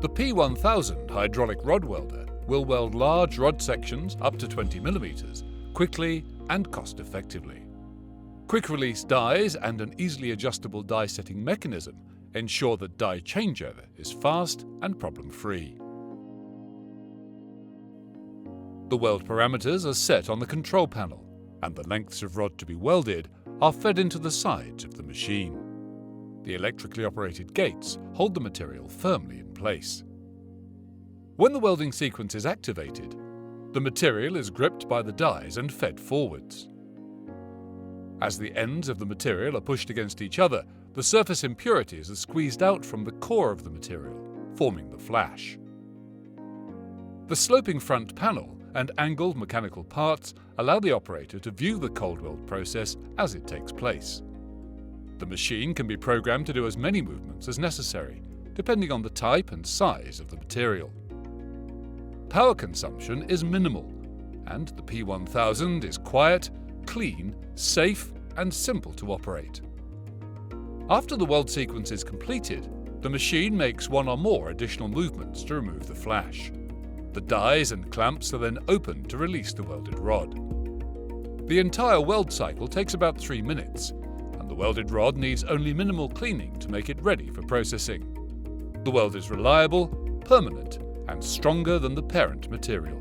The P1000 hydraulic rod welder will weld large rod sections up to 20 mm quickly and cost-effectively. Quick-release dies and an easily adjustable die setting mechanism ensure that die changeover is fast and problem-free. The weld parameters are set on the control panel, and the lengths of rod to be welded are fed into the sides of the machine. The electrically operated gates hold the material firmly in place. When the welding sequence is activated, the material is gripped by the dies and fed forwards. As the ends of the material are pushed against each other, the surface impurities are squeezed out from the core of the material, forming the flash. The sloping front panel and angled mechanical parts allow the operator to view the cold weld process as it takes place. The machine can be programmed to do as many movements as necessary, depending on the type and size of the material. Power consumption is minimal, and the P1000 is quiet, clean, safe, and simple to operate. After the weld sequence is completed, the machine makes one or more additional movements to remove the flash. The dies and clamps are then opened to release the welded rod. The entire weld cycle takes about 3 minutes, and the welded rod needs only minimal cleaning to make it ready for processing. The weld is reliable, permanent, and stronger than the parent material.